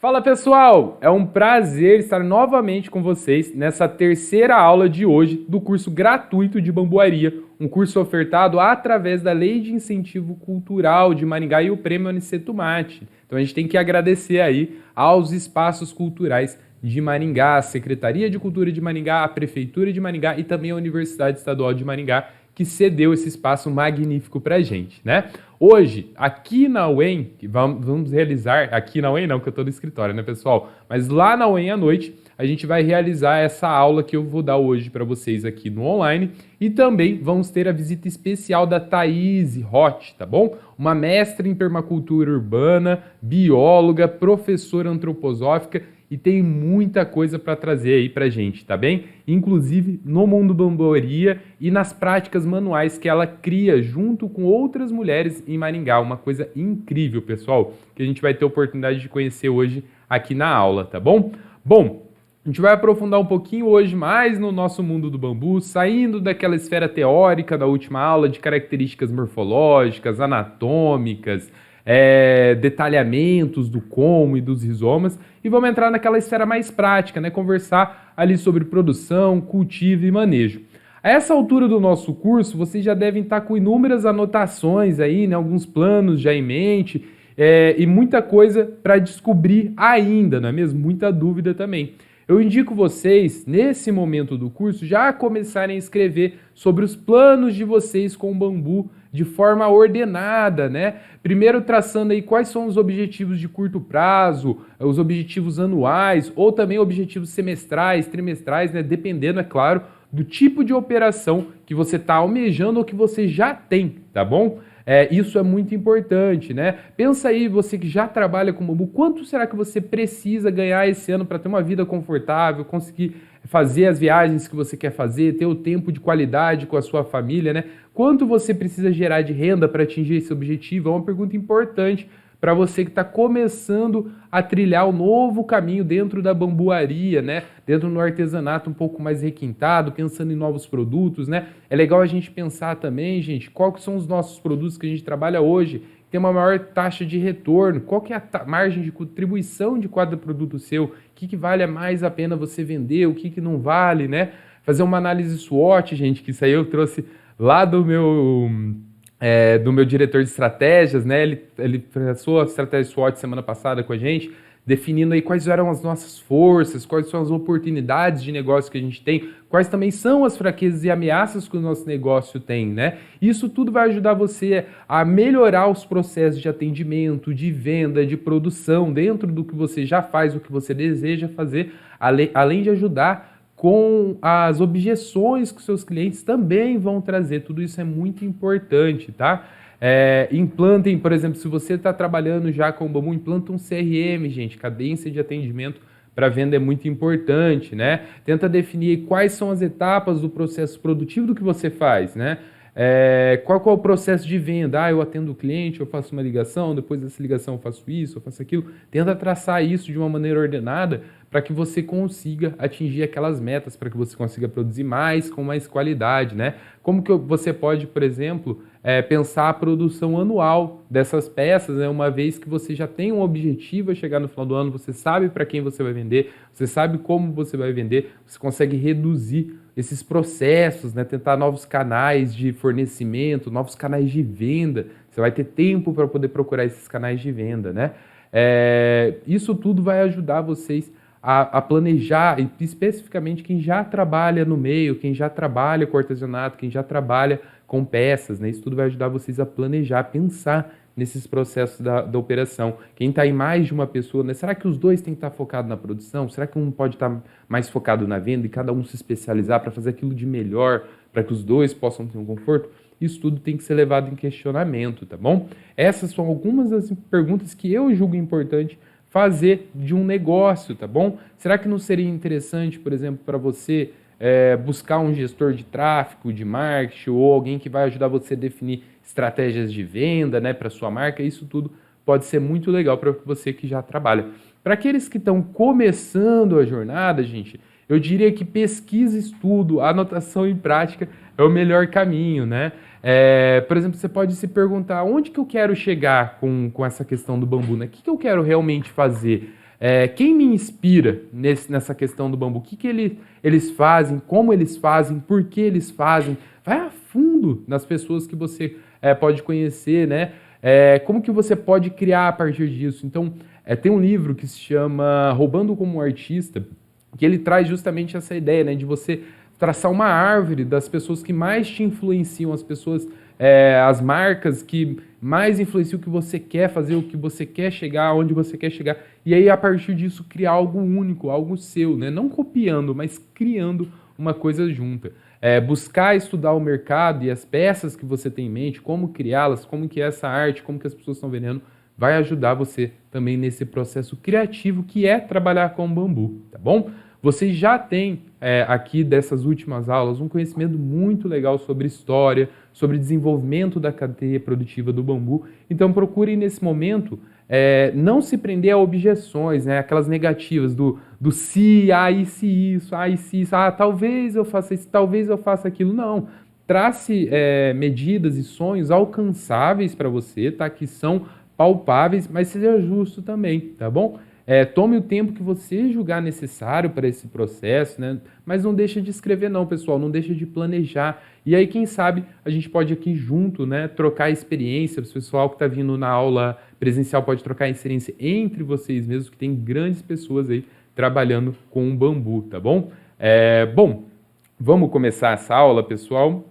Fala pessoal, é um prazer estar novamente com vocês nessa terceira aula de hoje do curso gratuito de bambuaria, um curso ofertado através da Lei de Incentivo Cultural de Maringá e o Prêmio Aniceto Mate. Então a gente tem que agradecer aí aos espaços culturais de Maringá, a Secretaria de Cultura de Maringá, a Prefeitura de Maringá e também a Universidade Estadual de Maringá, que cedeu esse espaço magnífico para a gente, né? Hoje, aqui na UEM, vamos realizar, aqui na UEM não, que eu estou no escritório, né, pessoal? Mas lá na UEM à noite, a gente vai realizar essa aula que eu vou dar hoje para vocês aqui no online e também vamos ter a visita especial da Thaís Roth, tá bom? Uma mestra em permacultura urbana, bióloga, professora antroposófica e tem muita coisa para trazer aí pra gente, tá bem? Inclusive no mundo bambuaria e nas práticas manuais que ela cria junto com outras mulheres em Maringá. Uma coisa incrível, pessoal, que a gente vai ter oportunidade de conhecer hoje aqui na aula, tá bom? Bom, a gente vai aprofundar um pouquinho hoje mais no nosso mundo do bambu, saindo daquela esfera teórica da última aula de características morfológicas, anatômicas, detalhamentos do como e dos rizomas, e vamos entrar naquela esfera mais prática, né? Conversar ali sobre produção, cultivo e manejo. A essa altura do nosso curso, vocês já devem estar com inúmeras anotações aí, né? Alguns planos já em mente, e muita coisa para descobrir ainda, não é mesmo? Muita dúvida também. Eu indico vocês, nesse momento do curso, já começarem a escrever sobre os planos de vocês com o bambu de forma ordenada, né? Primeiro traçando aí quais são os objetivos de curto prazo, os objetivos anuais ou também objetivos semestrais, trimestrais, né? Dependendo, é claro, do tipo de operação que você está almejando ou que você já tem, tá bom? Isso é muito importante, né? Pensa aí, você que já trabalha com bambu, quanto será que você precisa ganhar esse ano para ter uma vida confortável, conseguir fazer as viagens que você quer fazer, ter o tempo de qualidade com a sua família, né? Quanto você precisa gerar de renda para atingir esse objetivo? É uma pergunta importante para você que está começando a trilhar o novo caminho dentro da bambuaria, né? Dentro do artesanato um pouco mais requintado, pensando em novos produtos, né? É legal a gente pensar também, gente, quais são os nossos produtos que a gente trabalha hoje, tem uma maior taxa de retorno, qual que é a margem de contribuição de cada produto seu, o que vale mais a pena você vender, o que não vale, né? Fazer uma análise SWOT, gente, que isso aí eu trouxe lá do meu diretor de estratégias, né? Ele passou a estratégia SWOT semana passada com a gente, definindo aí quais eram as nossas forças, quais são as oportunidades de negócio que a gente tem, quais também são as fraquezas e ameaças que o nosso negócio tem, né? Isso tudo vai ajudar você a melhorar os processos de atendimento, de venda, de produção, dentro do que você já faz, o que você deseja fazer, além de ajudar com as objeções que seus clientes também vão trazer. Tudo isso é muito importante, tá? Implantem, por exemplo, se você está trabalhando já com o bambu, implanta um CRM, gente, cadência de atendimento para venda é muito importante, né? Tenta definir quais são as etapas do processo produtivo do que você faz, né? Qual é o processo de venda? Eu atendo o cliente, eu faço uma ligação, depois dessa ligação eu faço isso, eu faço aquilo. Tenta traçar isso de uma maneira ordenada para que você consiga atingir aquelas metas, para que você consiga produzir mais com mais qualidade, né? Como que você pode, por exemplo, pensar a produção anual dessas peças, né? Uma vez que você já tem um objetivo a chegar no final do ano, você sabe para quem você vai vender, você sabe como você vai vender, você consegue reduzir esses processos, né? Tentar novos canais de fornecimento, novos canais de venda. Você vai ter tempo para poder procurar esses canais de venda, né? Isso tudo vai ajudar vocês a planejar, e especificamente quem já trabalha no meio, quem já trabalha com artesanato, quem já trabalha com peças, né? Isso tudo vai ajudar vocês a planejar, pensar nesses processos da operação. Quem está em mais de uma pessoa, né? Será que os dois têm que estar focados na produção? Será que um pode estar mais focado na venda e cada um se especializar para fazer aquilo de melhor, para que os dois possam ter um conforto? Isso tudo tem que ser levado em questionamento, tá bom? Essas são algumas das perguntas que eu julgo importante fazer de um negócio, tá bom? Será que não seria interessante, por exemplo, para você buscar um gestor de tráfego, de marketing, ou alguém que vai ajudar você a definir estratégias de venda, né, para sua marca? Isso tudo pode ser muito legal para você que já trabalha. Para aqueles que estão começando a jornada, gente, eu diria que pesquisa, estudo, anotação e prática é o melhor caminho, né? Por exemplo, você pode se perguntar onde que eu quero chegar com essa questão do bambu, né? O que eu quero realmente fazer? Quem me inspira nessa questão do bambu? O que eles fazem, como eles fazem, por que eles fazem? Vai a fundo nas pessoas que você pode conhecer, né? Como que você pode criar a partir disso? Então, tem um livro que se chama Roubando como Artista, que ele traz justamente essa ideia, né, de você traçar uma árvore das pessoas que mais te influenciam, as pessoas, as marcas que mais influenciam o que você quer fazer, o que você quer chegar, onde você quer chegar, e aí a partir disso criar algo único, algo seu, né? Não copiando, mas criando uma coisa junta. Buscar estudar o mercado e as peças que você tem em mente, como criá-las, como que é essa arte, como que as pessoas estão vendendo, vai ajudar você também nesse processo criativo que é trabalhar com bambu, tá bom? Vocês já têm aqui dessas últimas aulas um conhecimento muito legal sobre história, sobre desenvolvimento da cadeia produtiva do bambu. Então procurem nesse momento não se prender a objeções, né? Aquelas negativas do se, e se isso, e se isso, talvez eu faça isso, talvez eu faça aquilo. Não. Trace medidas e sonhos alcançáveis para você, tá? Que são palpáveis, mas seja justo também, tá bom? Tome o tempo que você julgar necessário para esse processo, né? Mas não deixa de escrever não, pessoal, não deixa de planejar. E aí, quem sabe, a gente pode aqui junto, né, trocar experiência. O pessoal que está vindo na aula presencial pode trocar experiência entre vocês mesmos, que tem grandes pessoas aí trabalhando com o bambu, tá bom? Bom, vamos começar essa aula, pessoal.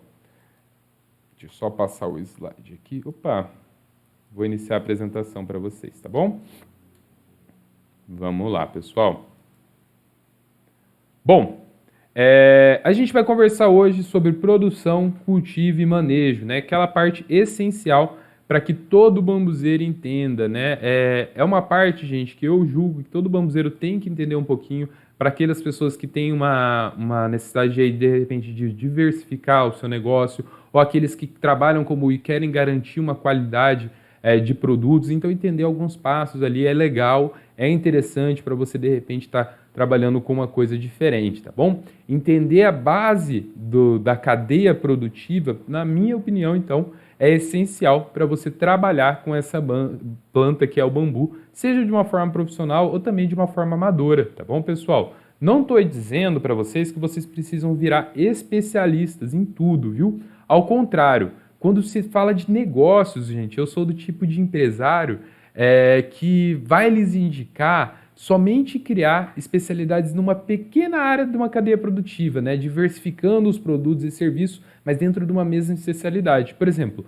Deixa eu só passar o slide aqui. Opa, vou iniciar a apresentação para vocês, tá bom? Vamos lá, pessoal. Bom, a gente vai conversar hoje sobre produção, cultivo e manejo, né? Aquela parte essencial para que todo bambuzeiro entenda, né? É uma parte, gente, que eu julgo que todo bambuzeiro tem que entender um pouquinho para aquelas pessoas que têm uma necessidade aí, de repente, de diversificar o seu negócio, ou aqueles que trabalham como e querem garantir uma qualidade de produtos. Então, entender alguns passos ali é legal, é interessante para você, de repente, estar trabalhando com uma coisa diferente, tá bom? Entender a base da cadeia produtiva, na minha opinião, então, é essencial para você trabalhar com essa planta que é o bambu, seja de uma forma profissional ou também de uma forma amadora, tá bom, pessoal? Não estou dizendo para vocês que vocês precisam virar especialistas em tudo, viu? Ao contrário, quando se fala de negócios, gente, eu sou do tipo de empresário que vai lhes indicar somente criar especialidades numa pequena área de uma cadeia produtiva, né? Diversificando os produtos e serviços, mas dentro de uma mesma especialidade. Por exemplo,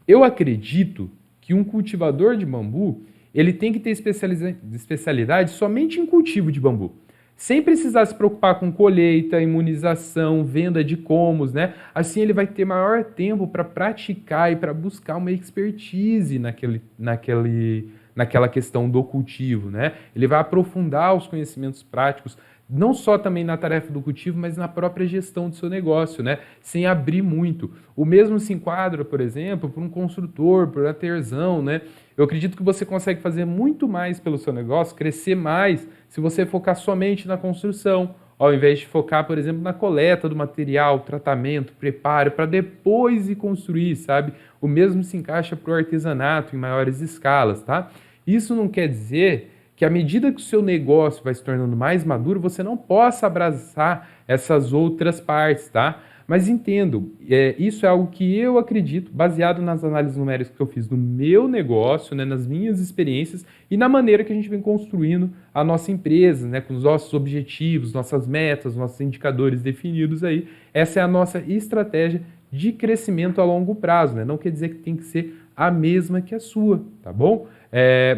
eu acredito que um cultivador de bambu, ele tem que ter especialidade somente em cultivo de bambu, sem precisar se preocupar com colheita, imunização, venda de comos, né? Assim ele vai ter maior tempo para praticar e para buscar uma expertise naquela questão do cultivo, né? Ele vai aprofundar os conhecimentos práticos, não só também na tarefa do cultivo, mas na própria gestão do seu negócio, né? Sem abrir muito. O mesmo se enquadra, por exemplo, para um construtor, para um artesão, né? Eu acredito que você consegue fazer muito mais pelo seu negócio, crescer mais, se você focar somente na construção, ao invés de focar, por exemplo, na coleta do material, tratamento, preparo, para depois ir construir, sabe? O mesmo se encaixa para o artesanato em maiores escalas, tá? Isso não quer dizer que à medida que o seu negócio vai se tornando mais maduro, você não possa abraçar essas outras partes, tá? Mas entendo, isso é algo que eu acredito, baseado nas análises numéricas que eu fiz no meu negócio, né, nas minhas experiências e na maneira que a gente vem construindo a nossa empresa, né, com os nossos objetivos, nossas metas, nossos indicadores definidos aí. Essa é a nossa estratégia de crescimento a longo prazo, né? Não quer dizer que tem que ser a mesma que a sua, tá bom?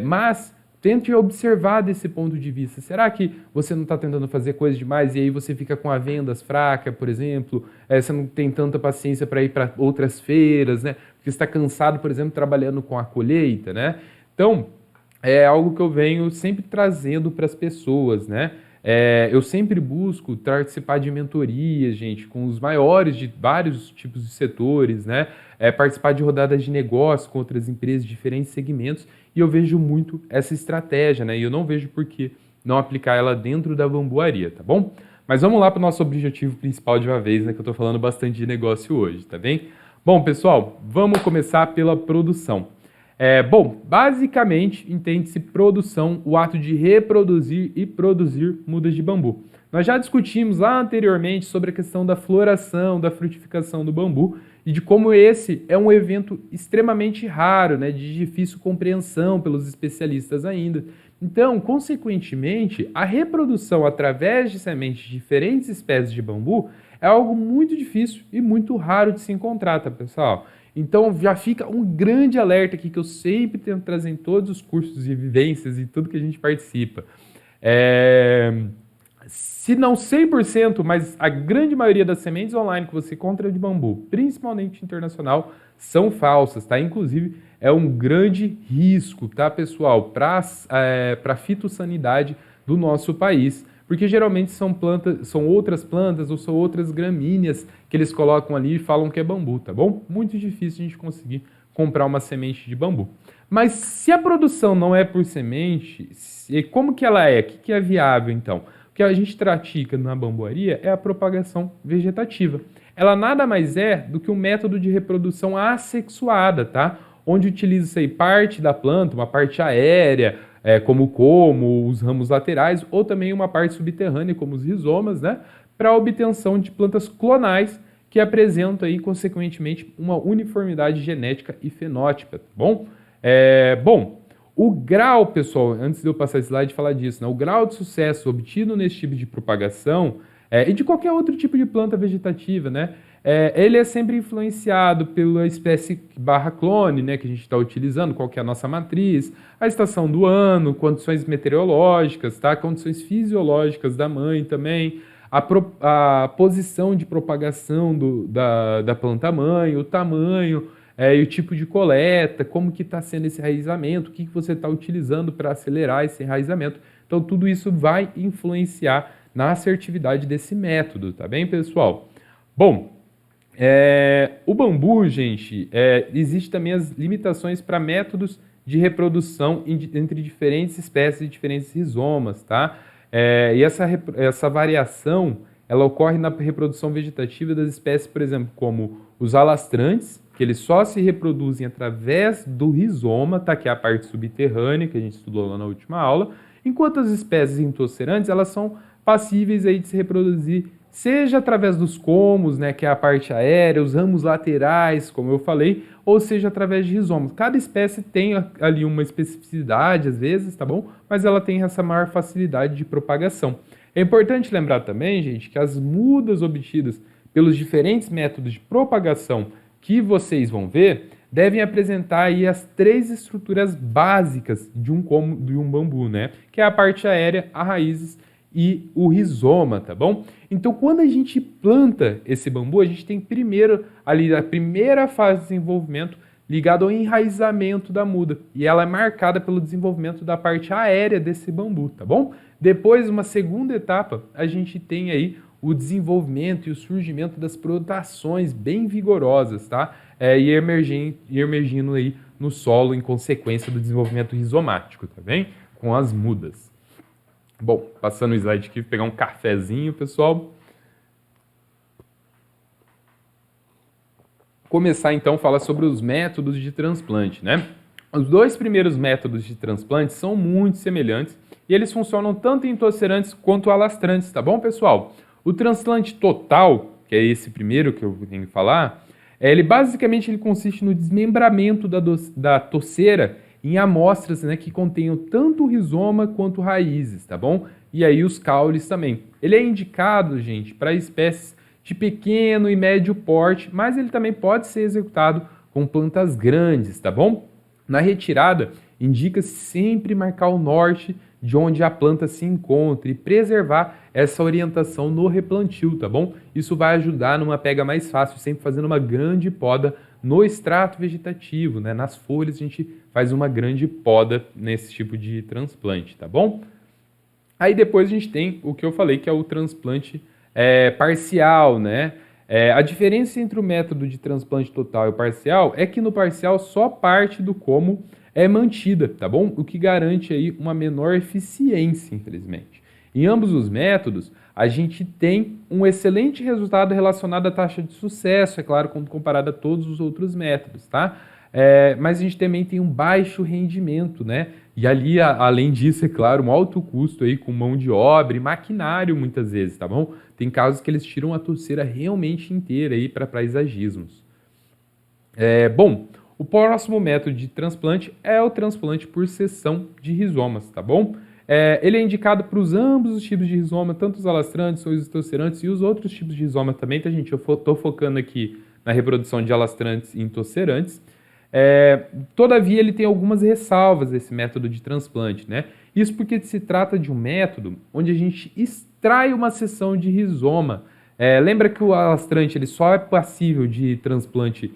Mas tente observar desse ponto de vista. Será que você não está tentando fazer coisa demais e aí você fica com a vendas fraca, por exemplo? Você não tem tanta paciência para ir para outras feiras, né? Porque você está cansado, por exemplo, trabalhando com a colheita, né? Então, é algo que eu venho sempre trazendo para as pessoas, né? Eu sempre busco participar de mentorias, gente, com os maiores de vários tipos de setores, né? Participar de rodadas de negócio com outras empresas de diferentes segmentos, e eu vejo muito essa estratégia, né? E eu não vejo por que não aplicar ela dentro da bambuaria, tá bom? Mas vamos lá para o nosso objetivo principal de uma vez, né? Que eu estou falando bastante de negócio hoje, tá bem? Bom, pessoal, vamos começar pela produção. Bom, basicamente, entende-se produção, o ato de reproduzir e produzir mudas de bambu. Nós já discutimos lá anteriormente sobre a questão da floração, da frutificação do bambu e de como esse é um evento extremamente raro, né, de difícil compreensão pelos especialistas ainda. Então, consequentemente, a reprodução através de sementes de diferentes espécies de bambu é algo muito difícil e muito raro de se encontrar, tá, pessoal? Então, já fica um grande alerta aqui que eu sempre tento trazer em todos os cursos de vivências e tudo que a gente participa. Se não 100%, mas a grande maioria das sementes online que você encontra de bambu, principalmente internacional, são falsas, tá? Inclusive, é um grande risco, tá, pessoal, para a fitossanidade do nosso país, porque geralmente são outras plantas ou são outras gramíneas que eles colocam ali e falam que é bambu, tá bom? Muito difícil a gente conseguir comprar uma semente de bambu. Mas se a produção não é por semente, como que ela é? O que é viável, então? O que a gente pratica na bambuaria é a propagação vegetativa. Ela nada mais é do que um método de reprodução assexuada, tá? Onde utiliza-se aí parte da planta, uma parte aérea, como os ramos laterais, ou também uma parte subterrânea, como os rizomas, né? Para a obtenção de plantas clonais que apresentam aí, consequentemente, uma uniformidade genética e fenótipa, tá bom? O grau, pessoal, antes de eu passar esse slide e falar disso, né, o grau de sucesso obtido nesse tipo de propagação e de qualquer outro tipo de planta vegetativa, né, ele é sempre influenciado pela espécie /clone, né, que a gente está utilizando, qual que é a nossa matriz, a estação do ano, condições meteorológicas, tá, condições fisiológicas da mãe também, a posição de propagação da planta-mãe, o tamanho, e o tipo de coleta, como que está sendo esse enraizamento, o que você está utilizando para acelerar esse enraizamento. Então, tudo isso vai influenciar na assertividade desse método, tá bem, pessoal? Bom, o bambu, gente, existe também as limitações para métodos de reprodução entre diferentes espécies e diferentes rizomas, tá? E essa variação, ela ocorre na reprodução vegetativa das espécies, por exemplo, como os alastrantes, que eles só se reproduzem através do rizoma, tá? Que é a parte subterrânea, que a gente estudou lá na última aula, enquanto as espécies intocerantes, elas são passíveis aí de se reproduzir, seja através dos comos, né, que é a parte aérea, os ramos laterais, como eu falei, ou seja através de rizomas. Cada espécie tem ali uma especificidade, às vezes, tá bom? Mas ela tem essa maior facilidade de propagação. É importante lembrar também, gente, que as mudas obtidas pelos diferentes métodos de propagação que vocês vão ver, devem apresentar aí as 3 estruturas básicas de um bambu, né? Que é a parte aérea, as raízes e o rizoma, tá bom? Então, quando a gente planta esse bambu, a gente tem primeiro ali a primeira fase de desenvolvimento ligada ao enraizamento da muda, e ela é marcada pelo desenvolvimento da parte aérea desse bambu, tá bom? Depois, uma segunda etapa, a gente tem aí o desenvolvimento e o surgimento das brotações bem vigorosas, tá? E emergindo aí no solo em consequência do desenvolvimento rizomático, tá bem? Com as mudas. Bom, passando o slide aqui, vou pegar um cafezinho, pessoal. Começar então a falar sobre os métodos de transplante, né? Os 2 primeiros métodos de transplante são muito semelhantes e eles funcionam tanto em tocerantes quanto alastrantes, tá bom, pessoal? O transplante total, que é esse primeiro que eu tenho que falar, ele basicamente consiste no desmembramento da toceira em amostras, né, que contenham tanto o rizoma quanto raízes, tá bom? E aí os caules também. Ele é indicado, gente, para espécies de pequeno e médio porte, mas ele também pode ser executado com plantas grandes, tá bom? Na retirada, indica-se sempre marcar o norte de onde a planta se encontra e preservar essa orientação no replantio, tá bom? Isso vai ajudar numa pega mais fácil, sempre fazendo uma grande poda no extrato vegetativo, né? Nas folhas a gente faz uma grande poda nesse tipo de transplante, tá bom? Aí depois a gente tem o que eu falei, que é o transplante parcial, né? A diferença entre o método de transplante total e o parcial é que no parcial só parte do como é mantida, tá bom? O que garante aí uma menor eficiência, infelizmente. Em ambos os métodos, a gente tem um excelente resultado relacionado à taxa de sucesso, é claro, quando comparado a todos os outros métodos, tá? mas a gente também tem um baixo rendimento, né? E ali, além disso, é claro, um alto custo aí com mão de obra e maquinário muitas vezes, tá bom? Tem casos que eles tiram a torceira realmente inteira aí para paisagismos. Bom, o próximo método de transplante é o transplante por seção de rizomas, tá bom? Ele é indicado para ambos os tipos de rizoma, tanto os alastrantes, os intocerantes e os outros tipos de rizoma também, tá, gente? Eu estou focando aqui na reprodução de alastrantes e intocerantes. Todavia, ele tem algumas ressalvas esse método de transplante, né? Isso porque se trata de um método onde a gente extrai uma seção de rizoma. Lembra que o alastrante ele só é passível de transplante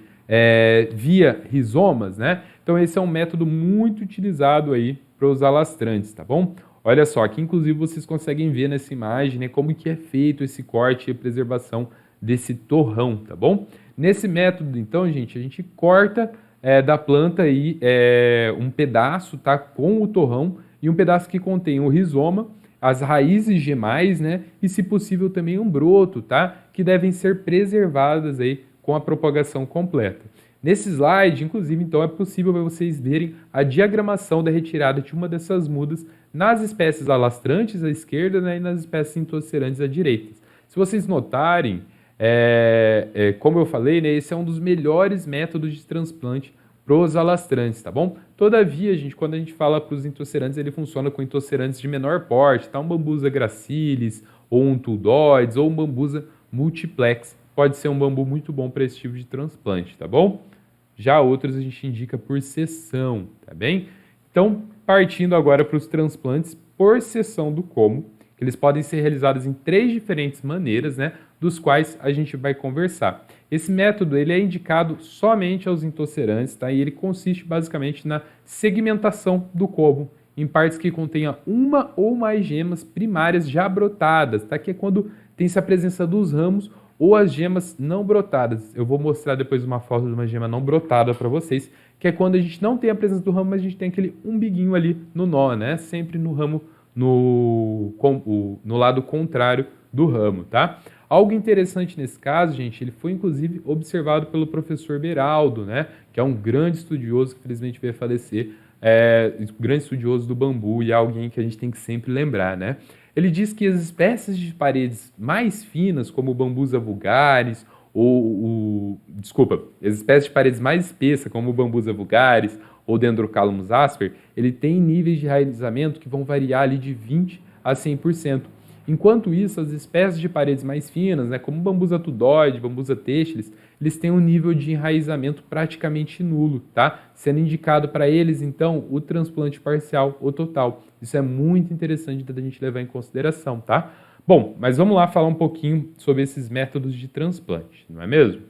via rizomas, né? Então esse é um método muito utilizado aí para os alastrantes, tá bom? Olha só, aqui inclusive vocês conseguem ver nessa imagem, né, como que é feito esse corte e preservação desse torrão, tá bom? Nesse método, então, gente, a gente corta da planta aí um pedaço, tá, com o torrão e um pedaço que contém o rizoma, as raízes gemais, né, e se possível também um broto, tá, que devem ser preservadas aí com a propagação completa. Nesse slide, inclusive, então, é possível vocês verem a diagramação da retirada de uma dessas mudas nas espécies alastrantes à esquerda, né, e nas espécies intocerantes à direita. Se vocês notarem, como eu falei, né, esse é um dos melhores métodos de transplante para os alastrantes, tá bom? Todavia, gente, quando a gente fala para os intocerantes, ele funciona com intocerantes de menor porte, tá? Um Bambusa gracilis, ou um Tuldoides, ou um Bambusa multiplex. Pode ser um bambu muito bom para esse tipo de transplante, tá bom? Já outros a gente indica por seção, tá bem? Então, partindo agora para os transplantes por seção do como, que eles podem ser realizados em 3 diferentes maneiras, né, dos quais a gente vai conversar. Esse método ele é indicado somente aos intocerantes, tá? E ele consiste basicamente na segmentação do como em partes que contenha uma ou mais gemas primárias já brotadas, tá? Que é quando tem-se a presença dos ramos ou as gemas não brotadas. Eu vou mostrar depois uma foto de uma gema não brotada para vocês, que é quando a gente não tem a presença do ramo, mas a gente tem aquele umbiguinho ali no nó, né? Sempre no ramo, no lado contrário do ramo, tá? Algo interessante nesse caso, gente, ele foi inclusive observado pelo professor Beraldo, né? Que é um grande estudioso que infelizmente veio a falecer, grande estudioso do bambu e é alguém que a gente tem que sempre lembrar, né? Ele diz que as espécies de paredes mais finas, como o Bambusa vulgaris, as espécies de paredes mais espessas, como o Bambusa vulgaris ou Dendrocalamus asper, ele tem níveis de enraizamento que vão variar ali de 20 a 100%. Enquanto isso, as espécies de paredes mais finas, né, como Bambusa tudoide, Bambusa textilis, eles têm um nível de enraizamento praticamente nulo, tá? Sendo indicado para eles, então, o transplante parcial ou total. Isso é muito interessante da gente levar em consideração, tá? Bom, mas vamos lá falar um pouquinho sobre esses métodos de transplante, não é mesmo?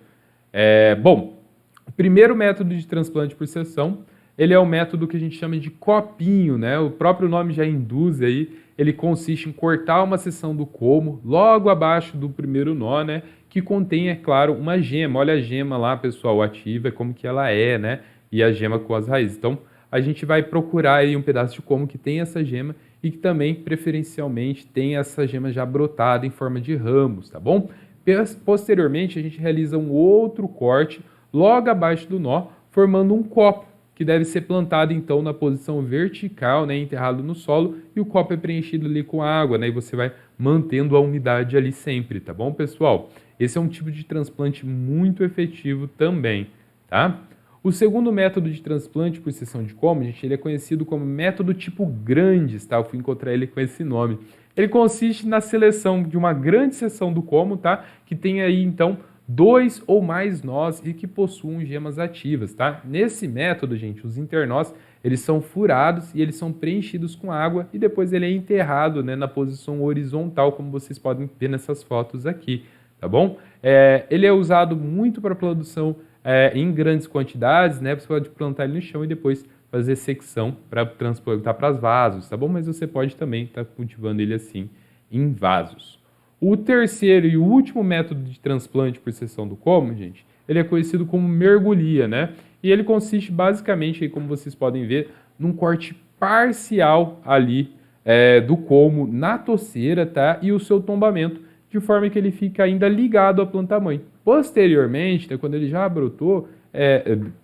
Bom, o primeiro método de transplante por seção, ele é o método que a gente chama de copinho, né? O próprio nome já induz aí, ele consiste em cortar uma seção do como logo abaixo do primeiro nó, né? Que contém, é claro, uma gema. Olha a gema lá, pessoal, ativa, como que ela é, né? E a gema com as raízes. Então, a gente vai procurar aí um pedaço de como que tem essa gema e que também, preferencialmente, tem essa gema já brotada em forma de ramos, tá bom? Posteriormente, a gente realiza um outro corte logo abaixo do nó, formando um copo, que deve ser plantado, então, na posição vertical, né, enterrado no solo, e o copo é preenchido ali com água, né, e você vai mantendo a umidade ali sempre, tá bom, pessoal? Esse é um tipo de transplante muito efetivo também, tá? O segundo método de transplante por seção de como, gente, ele é conhecido como método tipo Grandes, tá? Eu fui encontrar ele com esse nome. Ele consiste na seleção de uma grande seção do como, tá? Que tem aí, então, 2 ou mais nós e que possuam gemas ativas, tá? Nesse método, gente, os internós, eles são furados e eles são preenchidos com água e depois ele é enterrado, né, na posição horizontal, como vocês podem ver nessas fotos aqui, tá bom? Ele é usado muito para produção em grandes quantidades, né? Você pode plantar ele no chão e depois fazer secção para transportar para os vasos, tá bom? Mas você pode também estar cultivando ele assim em vasos. O terceiro e último método de transplante por seção do como, gente, ele é conhecido como mergulhia, né? E ele consiste basicamente, aí, como vocês podem ver, num corte parcial ali do como na torceira, tá? E o seu tombamento, de forma que ele fica ainda ligado à planta-mãe. Posteriormente, né, quando ele já brotou,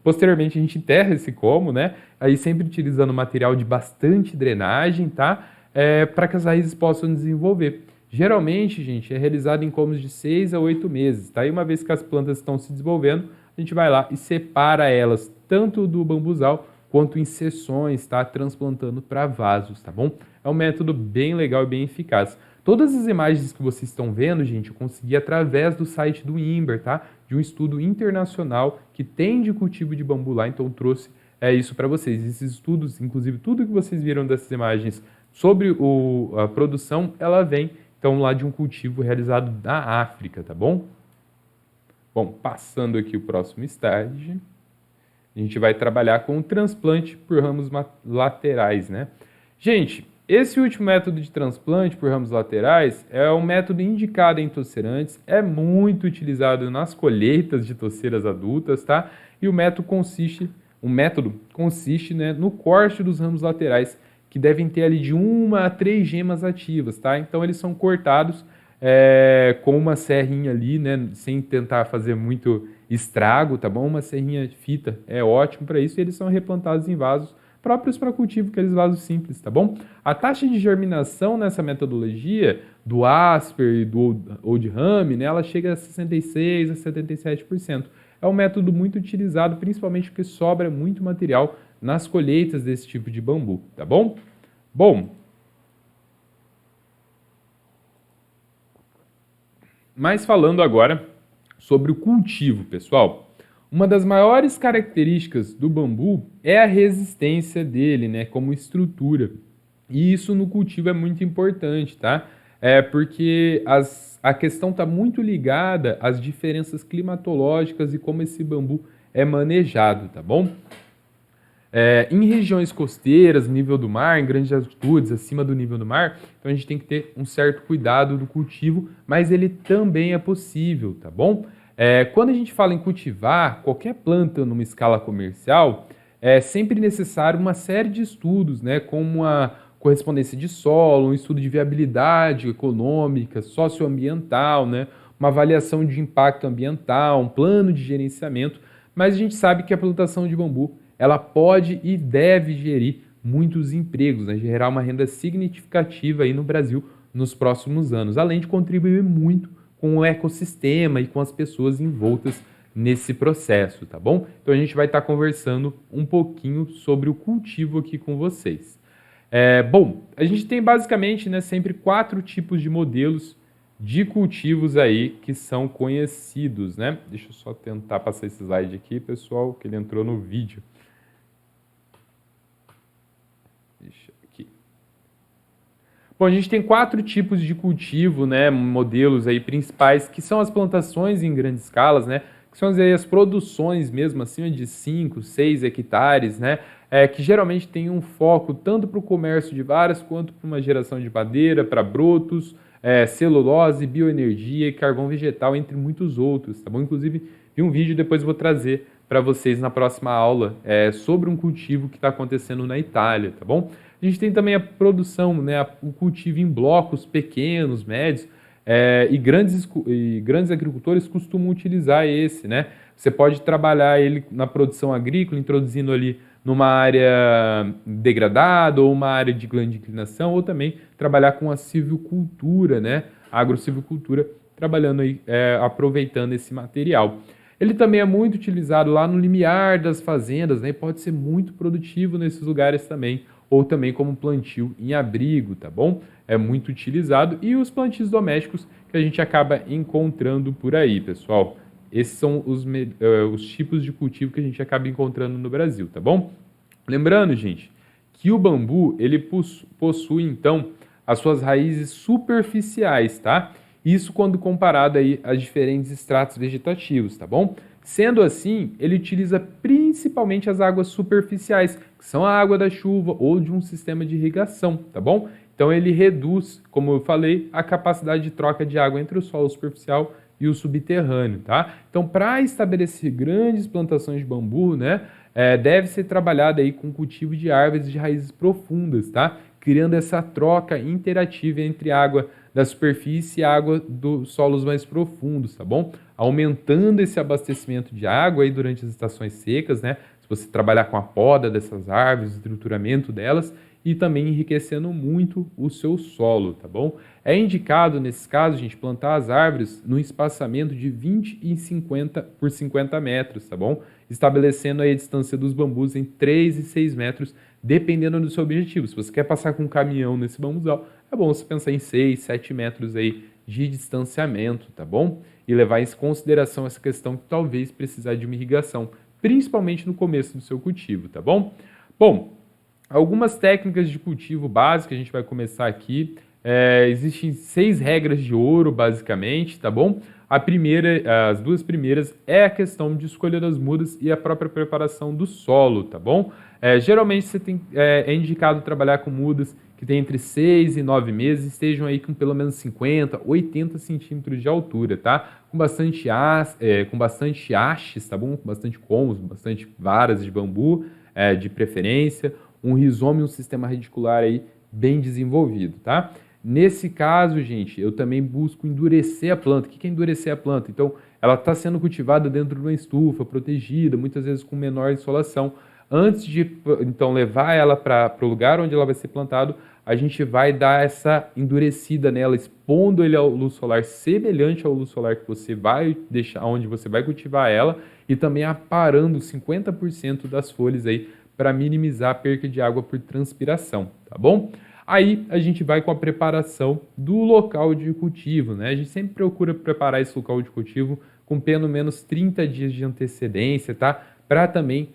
Posteriormente a gente enterra esse colmo, né? Aí sempre utilizando material de bastante drenagem, tá? Para que as raízes possam desenvolver. Geralmente, gente, é realizado em colmos de 6 a 8 meses, tá? E uma vez que as plantas estão se desenvolvendo, a gente vai lá e separa elas, tanto do bambuzal quanto em seções, tá? Transplantando para vasos, tá bom? É um método bem legal e bem eficaz. Todas as imagens que vocês estão vendo, gente, eu consegui através do site do INBER, tá? De um estudo internacional que tem de cultivo de bambu lá, então eu trouxe isso para vocês. Esses estudos, inclusive tudo que vocês viram dessas imagens sobre a produção, ela vem então lá de um cultivo realizado na África, tá bom? Bom, passando aqui o próximo estágio, a gente vai trabalhar com o transplante por ramos laterais, né? Gente, esse último método de transplante por ramos laterais é um método indicado em tosserantes, é muito utilizado nas colheitas de tosseiras adultas, tá? E o método consiste, né, no corte dos ramos laterais, que devem ter ali de 1 a 3 gemas ativas, tá? Então eles são cortados com uma serrinha ali, né, sem tentar fazer muito estrago, tá bom? Uma serrinha fita é ótimo para isso, e eles são replantados em vasos próprios para cultivo, aqueles vasos simples, tá bom? A taxa de germinação nessa metodologia do Asper e do Oldham, né, ela chega a 66% a 77%. É um método muito utilizado, principalmente porque sobra muito material nas colheitas desse tipo de bambu, tá bom? Bom, mas falando agora sobre o cultivo, pessoal. Uma das maiores características do bambu é a resistência dele, né, como estrutura. E isso no cultivo é muito importante, tá? Porque a questão está muito ligada às diferenças climatológicas e como esse bambu é manejado, tá bom? Em regiões costeiras, nível do mar, em grandes altitudes, acima do nível do mar, então a gente tem que ter um certo cuidado do cultivo, mas ele também é possível, tá bom? Quando a gente fala em cultivar qualquer planta numa escala comercial, é sempre necessário uma série de estudos, né, como a correspondência de solo, um estudo de viabilidade econômica, socioambiental, né, uma avaliação de impacto ambiental, um plano de gerenciamento, mas a gente sabe que a plantação de bambu ela pode e deve gerir muitos empregos, né, gerar uma renda significativa aí no Brasil nos próximos anos, além de contribuir muito com o ecossistema e com as pessoas envoltas nesse processo, tá bom? Então a gente vai estar conversando um pouquinho sobre o cultivo aqui com vocês. Bom, a gente tem basicamente, né, sempre 4 tipos de modelos de cultivos aí que são conhecidos, né? Deixa eu só tentar passar esse slide aqui, pessoal, que ele entrou no vídeo. Bom, a gente tem 4 tipos de cultivo, né, modelos aí principais, que são as plantações em grandes escalas, né, que são aí as produções mesmo, acima de 5, 6 hectares, né, que geralmente tem um foco tanto para o comércio de varas, quanto para uma geração de madeira, para brotos, celulose, bioenergia e carvão vegetal, entre muitos outros, tá bom? Inclusive, vi um vídeo, depois eu vou trazer para vocês na próxima aula sobre um cultivo que está acontecendo na Itália, tá bom? A gente tem também a produção, né, o cultivo em blocos pequenos, médios, e grandes agricultores costumam utilizar esse, né? Você pode trabalhar ele na produção agrícola, introduzindo ali numa área degradada ou uma área de grande inclinação, ou também trabalhar com a silvicultura, né? A agrosilvicultura, trabalhando aí, aproveitando esse material. Ele também é muito utilizado lá no limiar das fazendas, né? E pode ser muito produtivo nesses lugares também, ou também como plantio em abrigo, tá bom? É muito utilizado. E os plantios domésticos que a gente acaba encontrando por aí, pessoal. Esses são os tipos de cultivo que a gente acaba encontrando no Brasil, tá bom? Lembrando, gente, que o bambu, ele possui, então, as suas raízes superficiais, tá? Isso quando comparado aí a diferentes estratos vegetativos, tá bom? Sendo assim, ele utiliza principalmente as águas superficiais, que são a água da chuva ou de um sistema de irrigação, tá bom? Então ele reduz, como eu falei, a capacidade de troca de água entre o solo superficial e o subterrâneo, tá? Então, para estabelecer grandes plantações de bambu, né, deve ser trabalhado aí com cultivo de árvores de raízes profundas, tá? Criando essa troca interativa entre água da superfície e água dos solos mais profundos, tá bom? aumentando esse abastecimento de água aí durante as estações secas, né? Se você trabalhar com a poda dessas árvores, o estruturamento delas e também enriquecendo muito o seu solo, tá bom? É indicado, nesses casos, gente, plantar as árvores no espaçamento de 20 e 50 por 50 metros, tá bom? Estabelecendo aí a distância dos bambus em 3 e 6 metros, dependendo do seu objetivo. Se você quer passar com um caminhão nesse bambuzal, é bom você pensar em 6, 7 metros aí de distanciamento, tá bom? E levar em consideração essa questão que talvez precisar de uma irrigação, principalmente no começo do seu cultivo, tá bom? Bom, algumas técnicas de cultivo básicas, a gente vai começar aqui. Existem 6 regras de ouro, basicamente, tá bom? As duas primeiras é a questão de escolha das mudas e a própria preparação do solo, tá bom? Geralmente é indicado trabalhar com mudas que tem entre 6 e 9 meses, estejam aí com pelo menos 50, 80 centímetros de altura, tá? Com bastante hastes, tá bom? Com bastante comos, bastante varas de bambu, de preferência, um rizoma e um sistema radicular aí bem desenvolvido, tá? Nesse caso, gente, eu também busco endurecer a planta. O que é endurecer a planta? Então, ela está sendo cultivada dentro de uma estufa, protegida, muitas vezes com menor insolação. Antes de, então, levar ela para o lugar onde ela vai ser plantado, a gente vai dar essa endurecida nela, expondo ele à luz solar semelhante à luz solar que você vai deixar, onde você vai cultivar ela, e também aparando 50% das folhas aí para minimizar a perca de água por transpiração, tá bom? Aí a gente vai com a preparação do local de cultivo, né? A gente sempre procura preparar esse local de cultivo com pelo menos 30 dias de antecedência, tá? Para também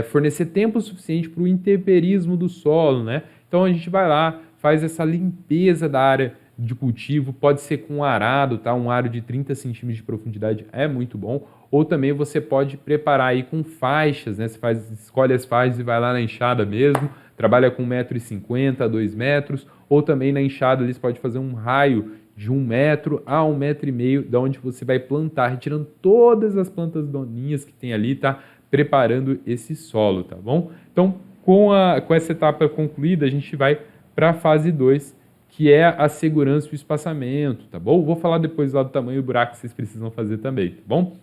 fornecer tempo suficiente para o intemperismo do solo, né? Então a gente vai lá, faz essa limpeza da área de cultivo, pode ser com arado, tá? Um aro de 30 centímetros de profundidade é muito bom. Ou também você pode preparar aí com faixas, né? Você escolhe as faixas e vai lá na enxada mesmo, trabalha com 1,50 m a 2 metros, ou também na enxada ali você pode fazer um raio de 1 metro a 1,5 m, da onde você vai plantar, retirando todas as plantas daninhas que tem ali, tá? Preparando esse solo, tá bom? Então, com essa etapa concluída, a gente vai para a fase 2, que é a segurança e o espaçamento, tá bom? Vou falar depois lá do tamanho do buraco que vocês precisam fazer também, tá bom?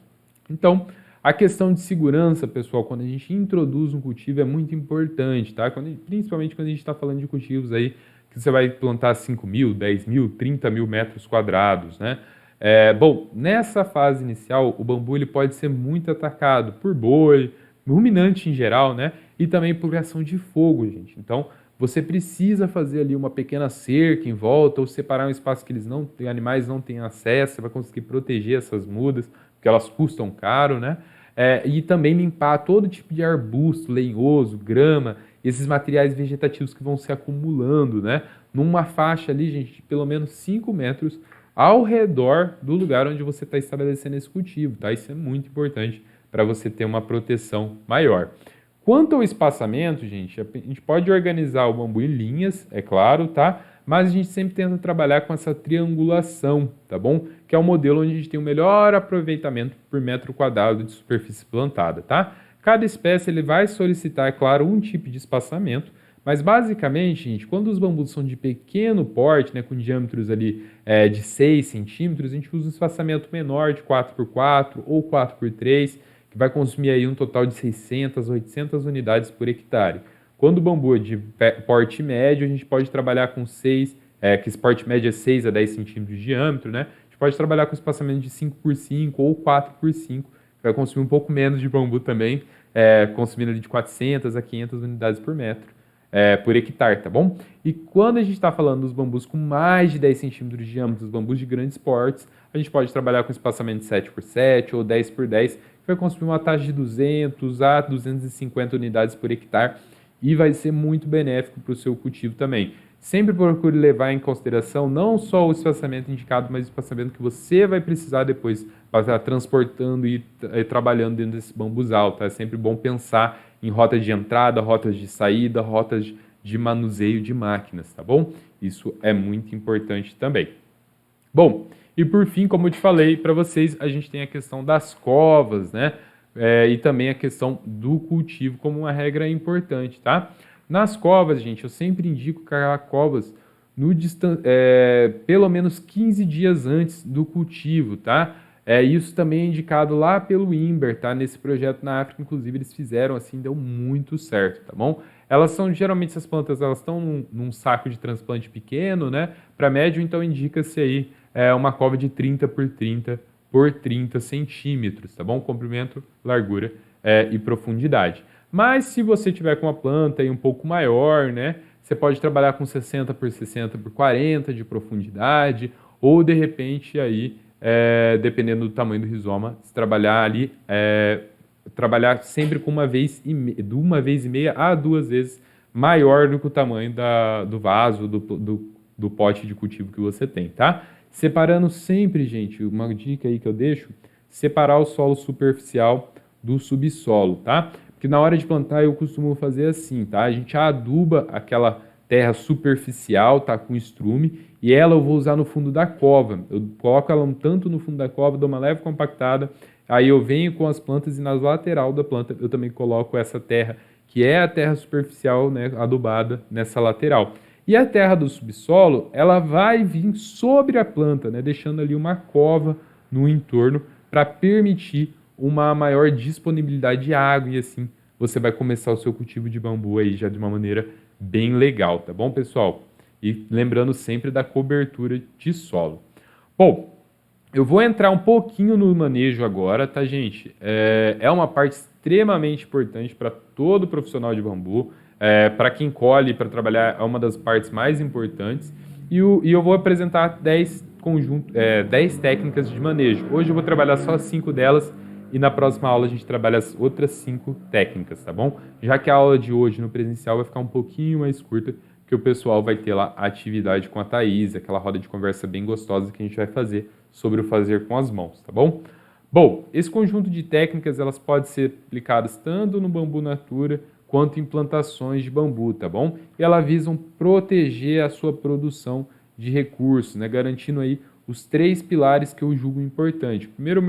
Então, a questão de segurança, pessoal, quando a gente introduz um cultivo é muito importante, tá? Principalmente quando a gente está falando de cultivos aí que você vai plantar 5 mil, 10 mil, 30 mil metros quadrados, né? Bom, nessa fase inicial, o bambu ele pode ser muito atacado por boi, ruminante em geral, né? E também por ação de fogo, gente. Então, você precisa fazer ali uma pequena cerca em volta ou separar um espaço que animais não têm acesso, você vai conseguir proteger essas mudas, porque elas custam caro, né? E também limpar todo tipo de arbusto, lenhoso, grama, esses materiais vegetativos que vão se acumulando, né? Numa faixa ali, gente, de pelo menos 5 metros ao redor do lugar onde você está estabelecendo esse cultivo, tá? Isso é muito importante para você ter uma proteção maior. Quanto ao espaçamento, gente, a gente pode organizar o bambu em linhas, é claro, tá? Mas a gente sempre tenta trabalhar com essa triangulação, tá bom? Que é o modelo onde a gente tem o melhor aproveitamento por metro quadrado de superfície plantada, tá? Cada espécie ele vai solicitar, é claro, um tipo de espaçamento, mas basicamente, gente, quando os bambus são de pequeno porte, né, com diâmetros ali de 6 centímetros, a gente usa um espaçamento menor de 4x4 ou 4x3, que vai consumir aí um total de 600, 800 unidades por hectare. Quando o bambu é de porte médio, a gente pode trabalhar com 6, que esse porte médio é 6 a 10 centímetros de diâmetro, né? A gente pode trabalhar com espaçamento de 5x5 ou 4x5, que vai consumir um pouco menos de bambu também, consumindo ali de 400 a 500 unidades por metro. Por hectare, tá bom? E quando a gente está falando dos bambus com mais de 10 centímetros de diâmetro, os bambus de grandes portes, a gente pode trabalhar com espaçamento de 7x7 ou 10x10, que vai consumir uma taxa de 200 a 250 unidades por hectare e vai ser muito benéfico para o seu cultivo também. Sempre procure levar em consideração não só o espaçamento indicado, mas o espaçamento que você vai precisar depois para estar transportando e trabalhando dentro desse bambuzal, tá? É sempre bom pensar em rotas de entrada, rotas de saída, rotas de manuseio de máquinas, tá bom? Isso é muito importante também. Bom, e por fim, como eu te falei para vocês, a gente tem a questão das covas, né? E também a questão do cultivo como uma regra importante, tá? Nas covas, gente, eu sempre indico cavar covas pelo menos 15 dias antes do cultivo, tá? Isso também é indicado lá pelo INBER, tá? Nesse projeto na África, inclusive, eles fizeram assim, deu muito certo, tá bom? Elas são, geralmente, essas plantas, elas estão num saco de transplante pequeno, né? Para médio, então, indica-se aí uma cova de 30 por 30 por 30 centímetros, tá bom? Comprimento, largura e profundidade. Mas se você tiver com uma planta aí um pouco maior, né? Você pode trabalhar com 60 por 60 por 40 de profundidade, ou de repente aí, dependendo do tamanho do rizoma, se trabalhar ali, trabalhar sempre com de uma vez e meia a 2 vezes maior do que o tamanho do vaso, do pote de cultivo que você tem, tá? Separando sempre, gente, uma dica aí que eu deixo, separar o solo superficial do subsolo, tá? Porque na hora de plantar eu costumo fazer assim, tá? A gente aduba aquela terra superficial, tá? Com estrume, e ela eu vou usar no fundo da cova. Eu coloco ela um tanto no fundo da cova, dou uma leve compactada, aí eu venho com as plantas e na lateral da planta eu também coloco essa terra, que é a terra superficial, né, adubada nessa lateral. E a terra do subsolo, ela vai vir sobre a planta, né, deixando ali uma cova no entorno para permitir uma maior disponibilidade de água e assim você vai começar o seu cultivo de bambu aí já de uma maneira bem legal, tá bom, pessoal? E lembrando sempre da cobertura de solo. Bom, eu vou entrar um pouquinho no manejo agora, tá, gente? É uma parte extremamente importante para todo profissional de bambu. Para quem colhe, para trabalhar, é uma das partes mais importantes. E eu vou apresentar 10 técnicas de manejo. Hoje eu vou trabalhar só 5 delas e na próxima aula a gente trabalha as outras 5 técnicas, tá bom? Já que a aula de hoje no presencial vai ficar um pouquinho mais curta, porque o pessoal vai ter lá a atividade com a Thaís, aquela roda de conversa bem gostosa que a gente vai fazer sobre o fazer com as mãos, tá bom? Bom, esse conjunto de técnicas, elas podem ser aplicadas tanto no bambu natura quanto em plantações de bambu, tá bom? E elas visam proteger a sua produção de recursos, né? Garantindo aí os 3 pilares que eu julgo importante. Primeiro,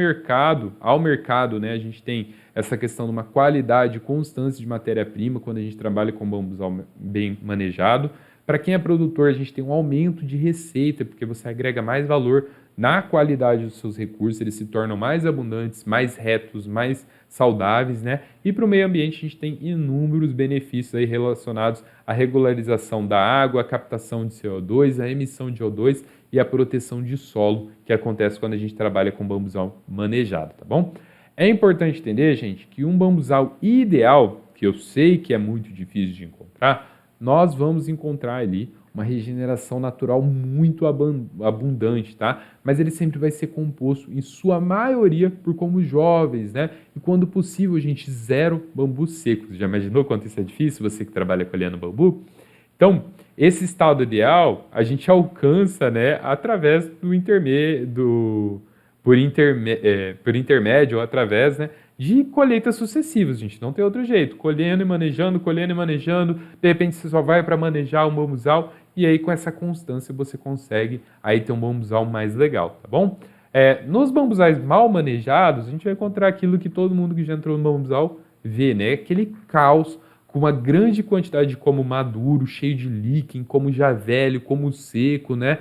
ao mercado, né? A gente tem essa questão de uma qualidade e constância de matéria-prima quando a gente trabalha com bambuzal bem manejado. Para quem é produtor, a gente tem um aumento de receita, porque você agrega mais valor na qualidade dos seus recursos, eles se tornam mais abundantes, mais retos, mais saudáveis, né? E para o meio ambiente a gente tem inúmeros benefícios aí relacionados à regularização da água, a captação de CO2, a emissão de O2 e a proteção de solo, que acontece quando a gente trabalha com bambuzal manejado, tá bom? É importante entender, gente, que um bambuzal ideal, que eu sei que é muito difícil de encontrar, nós vamos encontrar ali uma regeneração natural muito abundante, tá? Mas ele sempre vai ser composto, em sua maioria, por como jovens, né? E quando possível, gente, zero bambus secos. Já imaginou quanto isso é difícil, você que trabalha colhendo bambu? Então, esse estado ideal, a gente alcança, né, através por intermédio, ou através, né, de colheitas sucessivas, gente, não tem outro jeito, colhendo e manejando, de repente você só vai para manejar um bambuzal, e aí com essa constância você consegue aí ter um bambuzal mais legal, tá bom? Nos bambuzais mal manejados, a gente vai encontrar aquilo que todo mundo que já entrou no bambuzal vê, né, aquele caos, com uma grande quantidade de como maduro, cheio de líquen, como já velho, como seco, né?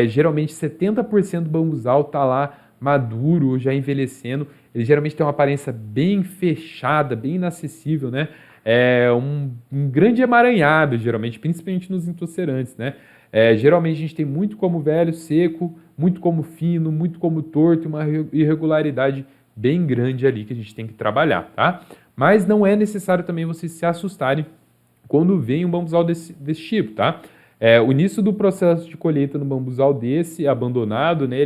Geralmente 70% do bambuzal tá lá maduro, já envelhecendo. Ele geralmente tem uma aparência bem fechada, bem inacessível, né? Um grande emaranhado, geralmente, principalmente nos intocerantes, né? Geralmente a gente tem muito como velho, seco, muito como fino, muito como torto, uma irregularidade bem grande ali que a gente tem que trabalhar, tá? Mas não é necessário também vocês se assustarem quando vem um bambuzal desse tipo, tá? O início do processo de colheita no bambuzal desse, abandonado, né,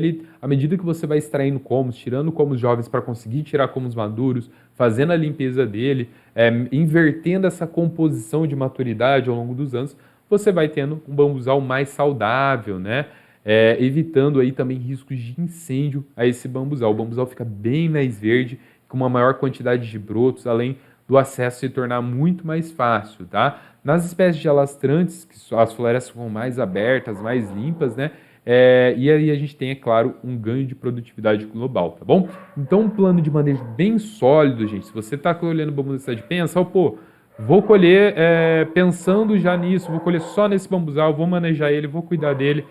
à medida que você vai extraindo comos, tirando comos jovens para conseguir tirar comos maduros, fazendo a limpeza dele, invertendo essa composição de maturidade ao longo dos anos, você vai tendo um bambuzal mais saudável, né? Evitando aí também riscos de incêndio a esse bambuzal. O bambuzal fica bem mais verde, com uma maior quantidade de brotos, além do acesso se tornar muito mais fácil, tá? Nas espécies de alastrantes, que as florestas ficam mais abertas, mais limpas, né? E aí a gente tem, é claro, um ganho de produtividade global, tá bom? Então, um plano de manejo bem sólido, gente. Se você está colhendo bambu na cidade, pensa, pô, vou colher pensando já nisso, vou colher só nesse bambuzal, vou manejar ele, vou cuidar dele.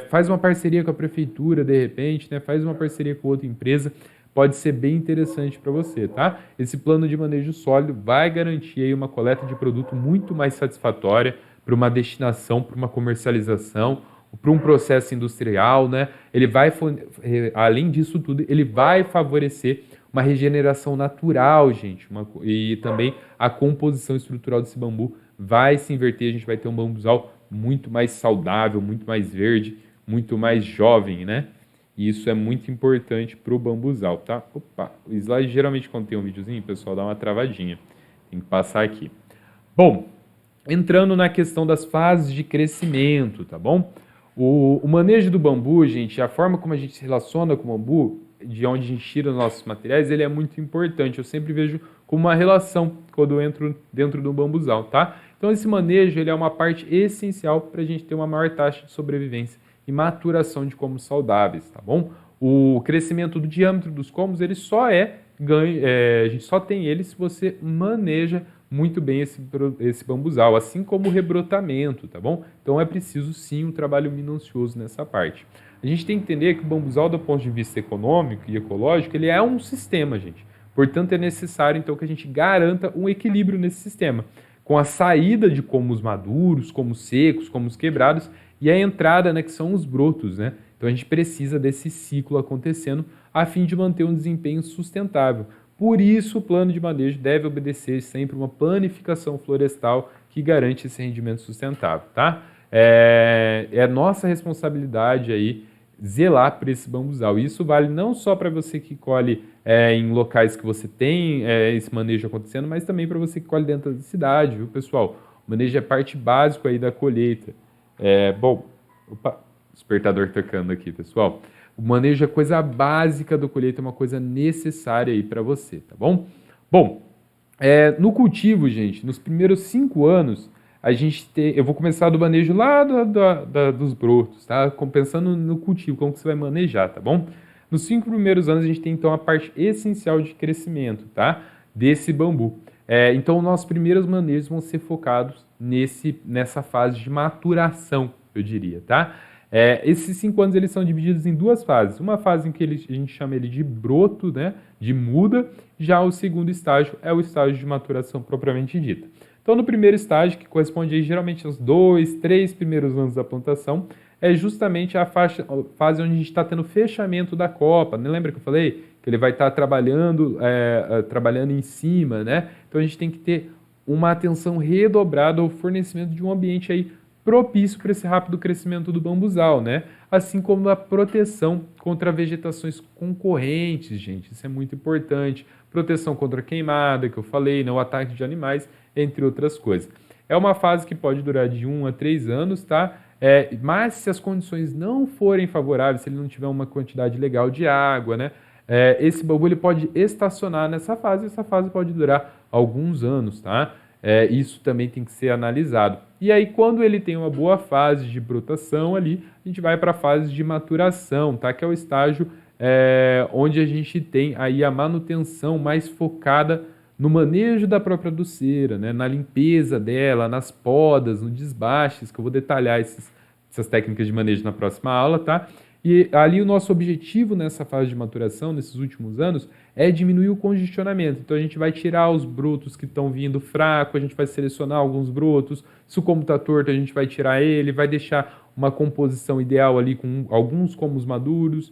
faz uma parceria com a prefeitura, de repente, né? Faz uma parceria com outra empresa, pode ser bem interessante para você, tá? Esse plano de manejo sólido vai garantir aí uma coleta de produto muito mais satisfatória para uma destinação, para uma comercialização, para um processo industrial, né? Ele vai, além disso tudo, ele vai favorecer uma regeneração natural, gente, e também a composição estrutural desse bambu vai se inverter, a gente vai ter um bambuzal muito mais saudável, muito mais verde, muito mais jovem, né? E isso é muito importante para o bambuzal, tá? Opa, o slide geralmente quando tem um videozinho, pessoal, dá uma travadinha. Tem que passar aqui. Bom, entrando na questão das fases de crescimento, tá bom? O manejo do bambu, gente, a forma como a gente se relaciona com o bambu, de onde a gente tira os nossos materiais, ele é muito importante. Eu sempre vejo como uma relação quando eu entro dentro do bambuzal, tá? Então esse manejo ele é uma parte essencial para a gente ter uma maior taxa de sobrevivência e maturação de comos saudáveis, tá bom? O crescimento do diâmetro dos comos, ele só a gente só tem ele se você maneja muito bem esse bambuzal, assim como o rebrotamento, tá bom? Então é preciso sim um trabalho minucioso nessa parte. A gente tem que entender que o bambuzal, do ponto de vista econômico e ecológico, ele é um sistema, gente. Portanto, é necessário então que a gente garanta um equilíbrio nesse sistema, com a saída de comos maduros, comos secos, comos quebrados, e a entrada, né, que são os brotos, né? Então a gente precisa desse ciclo acontecendo a fim de manter um desempenho sustentável. Por isso, o plano de manejo deve obedecer sempre uma planificação florestal que garante esse rendimento sustentável, tá? É nossa responsabilidade aí zelar por esse bambuzal. Isso vale não só para você que colhe em locais que você tem esse manejo acontecendo, mas também para você que colhe dentro da cidade, viu, pessoal? O manejo é parte básica aí da colheita. Opa, despertador tocando aqui, pessoal. O manejo é coisa básica do colheita, é uma coisa necessária aí para você, tá bom? Bom, no cultivo, gente, nos primeiros 5 anos, eu vou começar do manejo lá dos brotos, tá? Pensando no cultivo, como que você vai manejar, tá bom? Nos 5 primeiros anos, a gente tem, então, a parte essencial de crescimento, tá? Desse bambu. Então, nossos primeiros manejos vão ser focados nessa fase de maturação, eu diria, tá? Esses 5 anos eles são divididos em 2 fases. Uma fase em que a gente chama ele de broto, né, de muda. Já o segundo estágio é o estágio de maturação propriamente dita. Então, no primeiro estágio, que corresponde aí, geralmente aos 2, 3 primeiros anos da plantação, é justamente a fase onde a gente está tendo fechamento da copa. Não lembra que eu falei? Que ele vai estar trabalhando em cima, né? Então, a gente tem que ter uma atenção redobrada ao fornecimento de um ambiente aí propício para esse rápido crescimento do bambuzal, né? Assim como a proteção contra vegetações concorrentes, gente, isso é muito importante. Proteção contra queimada, que eu falei, né? O ataque de animais, entre outras coisas. É uma fase que pode durar de 1 a 3 anos, tá? Mas se as condições não forem favoráveis, se ele não tiver uma quantidade legal de água, né? Esse bambu ele pode estacionar nessa fase, essa fase pode durar alguns anos, tá? Isso também tem que ser analisado. E aí, quando ele tem uma boa fase de brotação ali, a gente vai para a fase de maturação, tá? Que é o estágio onde a gente tem aí a manutenção mais focada no manejo da própria doceira, né? Na limpeza dela, nas podas, no desbaste, que eu vou detalhar essas técnicas de manejo na próxima aula, tá? E ali o nosso objetivo nessa fase de maturação, nesses últimos anos, é diminuir o congestionamento. Então a gente vai tirar os brotos que estão vindo fraco, a gente vai selecionar alguns brotos. Se o como está torto, a gente vai tirar ele, vai deixar uma composição ideal ali com alguns comos maduros,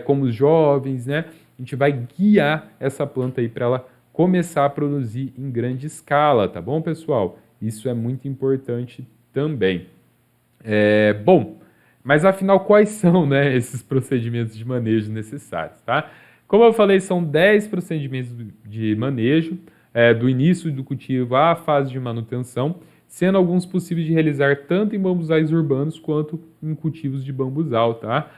comos jovens, né? A gente vai guiar essa planta aí para ela começar a produzir em grande escala, tá bom, pessoal? Isso é muito importante também. Bom, mas afinal, quais são, né, esses procedimentos de manejo necessários, tá? Como eu falei, são 10 procedimentos de manejo, do início do cultivo à fase de manutenção, sendo alguns possíveis de realizar tanto em bambuzais urbanos quanto em cultivos de bambuzal, tá?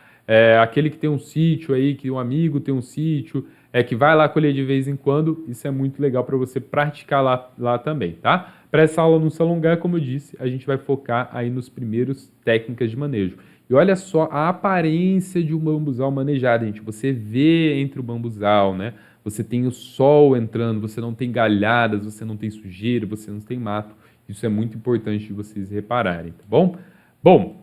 Aquele que tem um sítio aí, que um amigo tem um sítio, que vai lá colher de vez em quando, isso é muito legal para você praticar lá também, tá? Para essa aula não se alongar, como eu disse, a gente vai focar aí nos primeiros técnicas de manejo. E olha só a aparência de um bambuzal manejado, gente. Você vê entre o bambuzal, né? Você tem o sol entrando, você não tem galhadas, você não tem sujeira, você não tem mato. Isso é muito importante de vocês repararem, tá bom? Bom,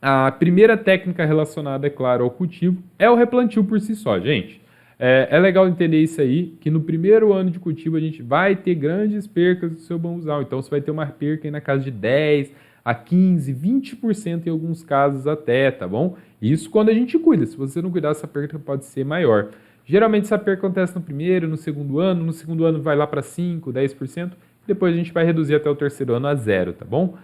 A primeira técnica relacionada, é claro, ao cultivo é o replantio por si só, gente. É legal entender isso aí, que no primeiro ano de cultivo a gente vai ter grandes percas do seu bambuzal. Então você vai ter uma perca aí na casa de 10 a 15, 20% em alguns casos até, tá bom? Isso quando a gente cuida. Se você não cuidar, essa perca pode ser maior. Geralmente essa perca acontece no primeiro, no segundo ano vai lá para 5, 10%, depois a gente vai reduzir até o terceiro ano a zero, tá bom?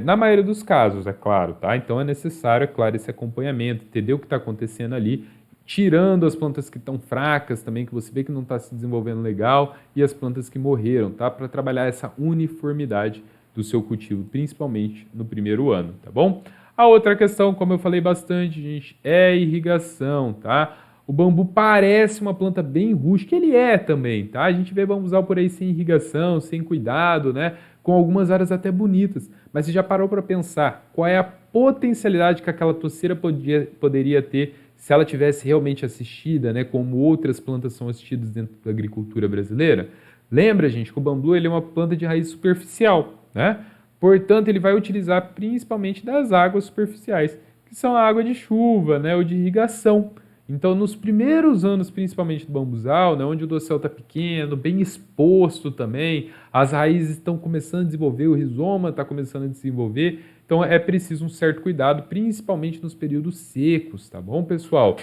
Na maioria dos casos, é claro, tá? Então é necessário, é claro, esse acompanhamento, entender o que está acontecendo ali, tirando as plantas que estão fracas também, que você vê que não está se desenvolvendo legal, e as plantas que morreram, tá? Para trabalhar essa uniformidade do seu cultivo, principalmente no primeiro ano, tá bom? A outra questão, como eu falei bastante, gente, é a irrigação, tá? O bambu parece uma planta bem rústica, ele é também, tá? A gente vê bambuzal por aí sem irrigação, sem cuidado, né? Com algumas áreas até bonitas. Mas você já parou para pensar qual é a potencialidade que aquela toceira poderia ter se ela tivesse realmente assistida, né? Como outras plantas são assistidas dentro da agricultura brasileira? Lembra, gente, que o bambu ele é uma planta de raiz superficial, né? Portanto, ele vai utilizar principalmente das águas superficiais, que são a água de chuva, né? Ou de irrigação. Então, nos primeiros anos, principalmente do bambuzal, né, onde o dossel está pequeno, bem exposto também, as raízes estão começando a desenvolver, o rizoma está começando a desenvolver, então é preciso um certo cuidado, principalmente nos períodos secos, tá bom, pessoal?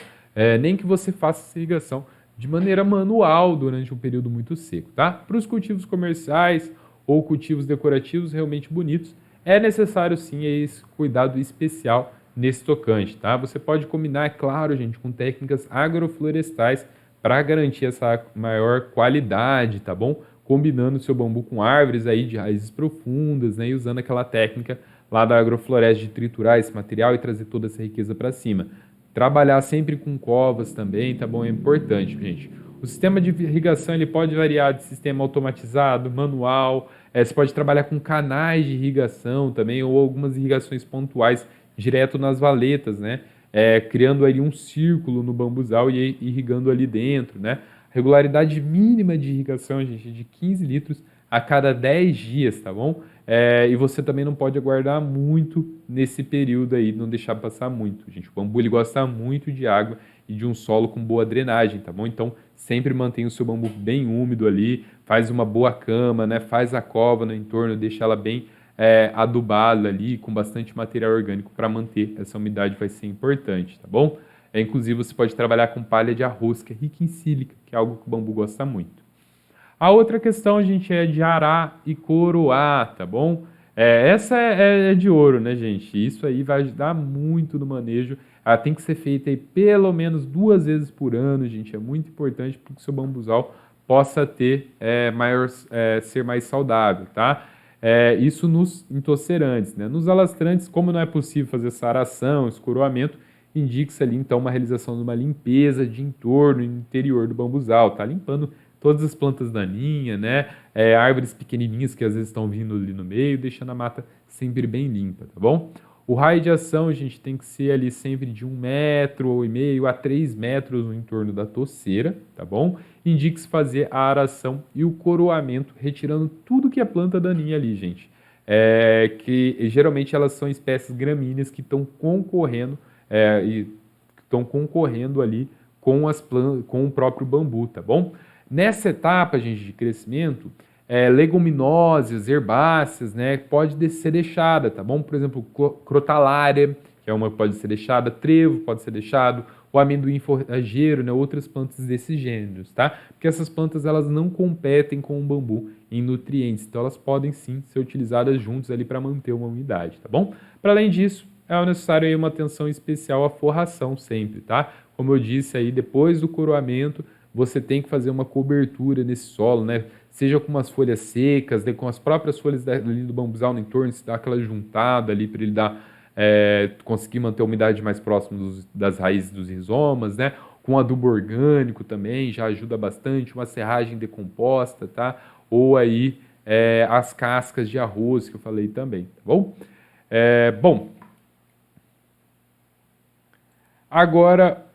Nem que você faça essa irrigação de maneira manual durante um período muito seco, tá? Para os cultivos comerciais ou cultivos decorativos realmente bonitos, é necessário sim esse cuidado especial nesse tocante, tá? Você pode combinar, é claro, gente, com técnicas agroflorestais para garantir essa maior qualidade, tá bom? Combinando o seu bambu com árvores aí de raízes profundas, né? E usando aquela técnica lá da agrofloresta de triturar esse material e trazer toda essa riqueza para cima. Trabalhar sempre com covas também, tá bom? É importante, gente. O sistema de irrigação ele pode variar de sistema automatizado, manual, você pode trabalhar com canais de irrigação também ou algumas irrigações pontuais direto nas valetas, né? Criando ali um círculo no bambuzal e irrigando ali dentro, né? Regularidade mínima de irrigação, gente, de 15 litros a cada 10 dias, tá bom? E você também não pode aguardar muito nesse período aí, não deixar passar muito, gente. O bambu ele gosta muito de água e de um solo com boa drenagem, tá bom? Então, sempre mantenha o seu bambu bem úmido ali, faz uma boa cama, né? Faz a cova no entorno, deixa ela bem adubada ali, com bastante material orgânico para manter essa umidade vai ser importante, tá bom? Inclusive, você pode trabalhar com palha de arroz, que é rica em sílica, que é algo que o bambu gosta muito. A outra questão, gente, é de arar e coroar, tá bom? Essa é de ouro, né, gente? Isso aí vai ajudar muito no manejo. Ela tem que ser feita aí pelo menos 2 vezes por ano, gente. É muito importante para que o seu bambuzal possa ter ser mais saudável, tá? Isso nos entocerantes, né? Nos alastrantes, como não é possível fazer essa aração, esse coroamento, indique-se ali então uma realização de uma limpeza de entorno e interior do bambuzal, tá? Limpando todas as plantas daninhas, né? Árvores pequenininhas que às vezes estão vindo ali no meio, deixando a mata sempre bem limpa, tá bom? O raio de ação, a gente tem que ser ali sempre de 1,5 m a 3 metros no entorno da toceira, tá bom? Indique-se fazer a aração e o coroamento, retirando tudo que é planta daninha ali, gente. Que geralmente elas são espécies gramíneas que estão concorrendo ali com o próprio bambu, tá bom? Nessa etapa, gente, de crescimento, leguminosas, herbáceas, né, pode ser deixada, tá bom? Por exemplo, crotalária, que é uma que pode ser deixada, trevo pode ser deixado, o amendoim forrageiro, né, outras plantas desses gêneros, tá? Porque essas plantas, elas não competem com o bambu em nutrientes, então elas podem sim ser utilizadas juntas ali para manter uma umidade, tá bom? Para além disso, é necessário aí uma atenção especial à forração sempre, tá? Como eu disse aí, depois do coroamento, você tem que fazer uma cobertura nesse solo, né? Seja com umas folhas secas, com as próprias folhas ali do bambuzal no entorno, se dá aquela juntada ali para ele conseguir manter a umidade mais próxima das raízes dos rizomas, né? Com adubo orgânico também, já ajuda bastante, uma serragem decomposta, tá? Ou aí as cascas de arroz que eu falei também, tá bom? Agora,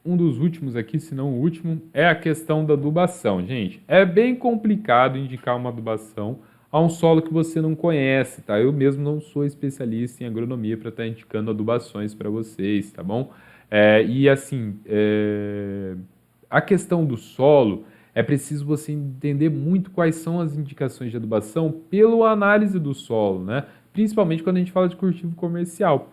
um dos últimos aqui, se não o último, é a questão da adubação. Gente, é bem complicado indicar uma adubação a um solo que você não conhece, tá? Eu mesmo não sou especialista em agronomia para estar indicando adubações para vocês, tá bom? E assim, a questão do solo, é preciso você entender muito quais são as indicações de adubação pela análise do solo, né? Principalmente quando a gente fala de cultivo comercial.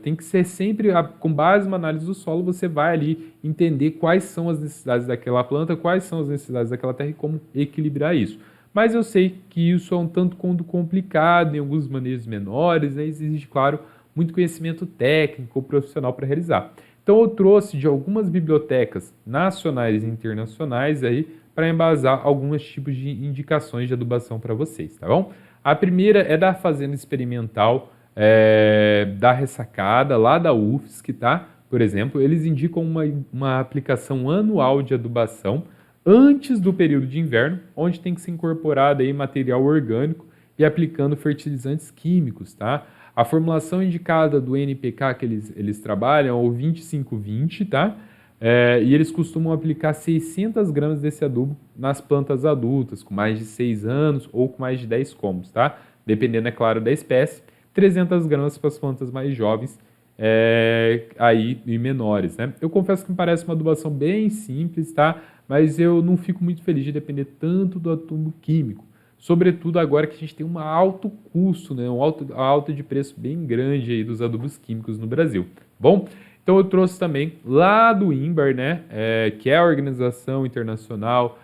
Tem que ser sempre, com base numa análise do solo, você vai ali entender quais são as necessidades daquela planta, quais são as necessidades daquela terra e como equilibrar isso. Mas eu sei que isso é um tanto quanto complicado em alguns manejos menores, né? Exige, claro, muito conhecimento técnico ou profissional para realizar. Então eu trouxe de algumas bibliotecas nacionais e internacionais aí para embasar alguns tipos de indicações de adubação para vocês, tá bom? A primeira é da Fazenda Experimental da Ressacada, lá da UFSC, tá? Por exemplo, eles indicam uma aplicação anual de adubação antes do período de inverno, onde tem que ser incorporado aí material orgânico e aplicando fertilizantes químicos, tá? A formulação indicada do NPK que eles trabalham é o 2520, tá? E eles costumam aplicar 600 gramas desse adubo nas plantas adultas, com mais de 6 anos ou com mais de 10 comos, tá? Dependendo, é claro, da espécie. 300 gramas para as plantas mais jovens aí e menores, né? Eu confesso que me parece uma adubação bem simples, tá? Mas eu não fico muito feliz de depender tanto do adubo químico. Sobretudo agora que a gente tem um alto custo, né? Alta de preço bem grande aí dos adubos químicos no Brasil. Bom, então eu trouxe também lá do INBAR, né? Que é a Organização Internacional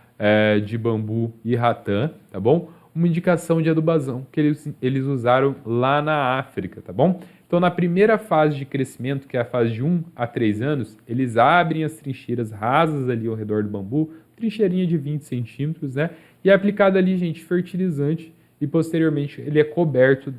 de Bambu e Rattan, tá bom? Uma indicação de adubação que eles usaram lá na África, tá bom? Então, na primeira fase de crescimento, que é a fase de 1 a 3 anos, eles abrem as trincheiras rasas ali ao redor do bambu, trincheirinha de 20 centímetros, né? E é aplicado ali, gente, fertilizante e posteriormente ele é coberto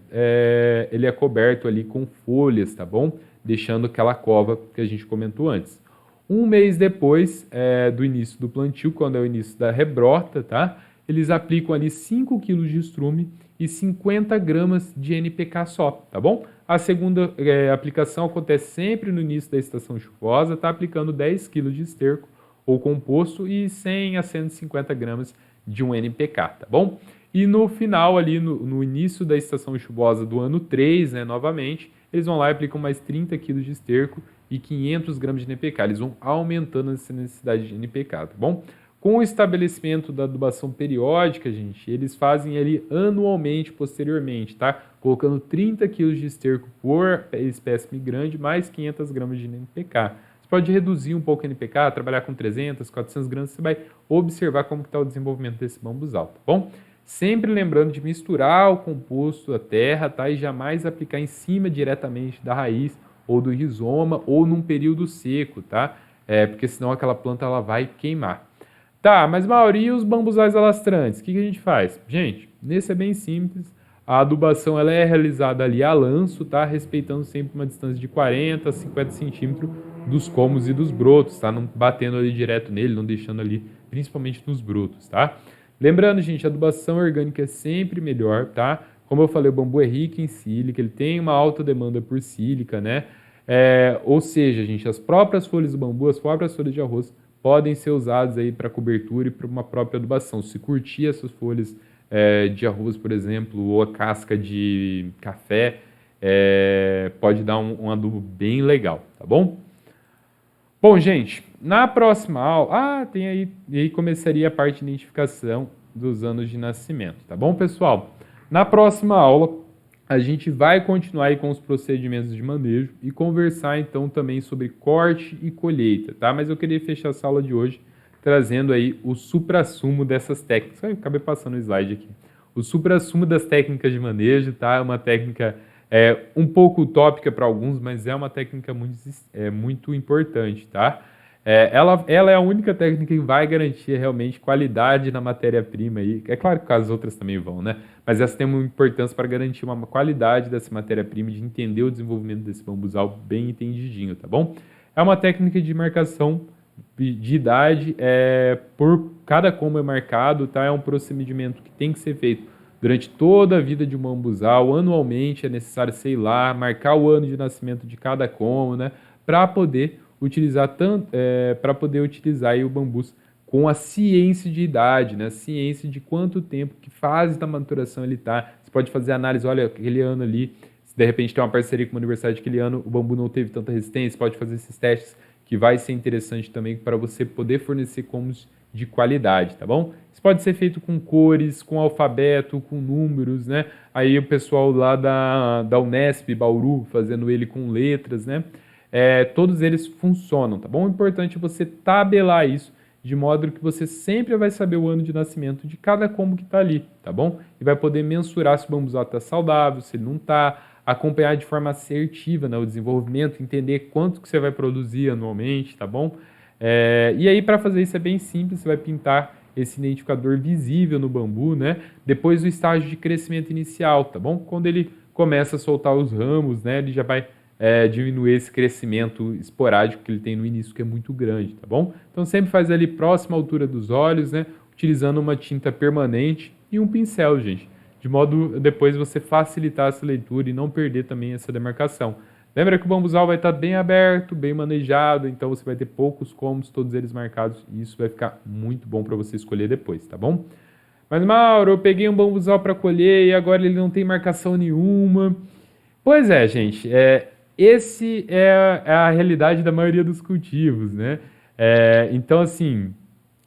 ali com folhas, tá bom? Deixando aquela cova que a gente comentou antes. Um mês depois do início do plantio, quando é o início da rebrota, tá? Eles aplicam ali 5 kg de estrume e 50 gramas de NPK só, tá bom? A segunda aplicação acontece sempre no início da estação chuvosa, tá? Aplicando 10 kg de esterco ou composto e 100 a 150 gramas de um NPK, tá bom? E no final ali, no início da estação chuvosa do ano 3, né, novamente, eles vão lá e aplicam mais 30 kg de esterco e 500 gramas de NPK. Eles vão aumentando essa necessidade de NPK, tá bom? Com o estabelecimento da adubação periódica, gente, eles fazem ali anualmente, posteriormente, tá? Colocando 30 kg de esterco por espécime grande, mais 500 gramas de NPK. Você pode reduzir um pouco o NPK, trabalhar com 300, 400 gramas, você vai observar como está o desenvolvimento desse bambuzal, tá bom? Sempre lembrando de misturar o composto da terra, tá? E jamais aplicar em cima diretamente da raiz ou do rizoma ou num período seco, tá? Porque senão aquela planta ela vai queimar. Tá, mas Mauri, e os bambuzais alastrantes? O que a gente faz? Gente, nesse é bem simples. A adubação ela é realizada ali a lanço, tá? Respeitando sempre uma distância de 40 a 50 centímetros dos comos e dos brotos, tá? Não batendo ali direto nele, não deixando ali, principalmente nos brotos, tá? Lembrando, gente, a adubação orgânica é sempre melhor, tá? Como eu falei, o bambu é rico em sílica, ele tem uma alta demanda por sílica, né? Ou seja, gente, as próprias folhas do bambu, as próprias folhas de arroz podem ser usadas aí para cobertura e para uma própria adubação. Se curtir essas folhas de arroz, por exemplo, ou a casca de café, pode dar um adubo bem legal, tá bom? Bom, gente, na próxima aula... tem aí começaria a parte de identificação dos anos de nascimento, tá bom, pessoal? Na próxima aula, a gente vai continuar aí com os procedimentos de manejo e conversar então também sobre corte e colheita, tá? Mas eu queria fechar essa aula de hoje trazendo aí o suprassumo dessas técnicas. Eu acabei passando o slide aqui. O suprassumo das técnicas de manejo, tá? É uma técnica um pouco utópica para alguns, mas é uma técnica muito importante, tá? Ela é a única técnica que vai garantir realmente qualidade na matéria-prima. É claro que as outras também vão, né? Mas essa tem uma importância para garantir uma qualidade dessa matéria-prima, de entender o desenvolvimento desse bambuzal bem entendidinho, tá bom? É uma técnica de marcação de idade por cada como é marcado, tá? É um procedimento que tem que ser feito durante toda a vida de um bambuzal. Anualmente é necessário, sei lá, marcar o ano de nascimento de cada como, né? Para poder utilizar aí o bambus com a ciência de idade, né? A ciência de quanto tempo, que fase da maturação ele está. Você pode fazer análise, olha, aquele ano ali, se de repente tem uma parceria com uma universidade aquele ano, o bambu não teve tanta resistência, pode fazer esses testes, que vai ser interessante também para você poder fornecer comos de qualidade, tá bom? Isso pode ser feito com cores, com alfabeto, com números, né? Aí o pessoal lá da Unesp, Bauru, fazendo ele com letras, né? Todos eles funcionam, tá bom? O importante é você tabelar isso, de modo que você sempre vai saber o ano de nascimento de cada combo que está ali, tá bom? E vai poder mensurar se o bambuzal está saudável, se ele não está, acompanhar de forma assertiva, né, o desenvolvimento, entender quanto que você vai produzir anualmente, tá bom? E aí, para fazer isso é bem simples, você vai pintar esse identificador visível no bambu, né? Depois do estágio de crescimento inicial, tá bom? Quando ele começa a soltar os ramos, né? Ele já vai diminuir esse crescimento esporádico que ele tem no início, que é muito grande, tá bom? Então sempre faz ali próxima à altura dos olhos, né? Utilizando uma tinta permanente e um pincel, gente. De modo depois você facilitar essa leitura e não perder também essa demarcação. Lembra que o bambuzal vai estar bem aberto, bem manejado, então você vai ter poucos comos, todos eles marcados, e isso vai ficar muito bom para você escolher depois, tá bom? Mas, Mauro, eu peguei um bambuzal para colher e agora ele não tem marcação nenhuma. Pois é, gente, esse é a realidade da maioria dos cultivos, né? Então, assim,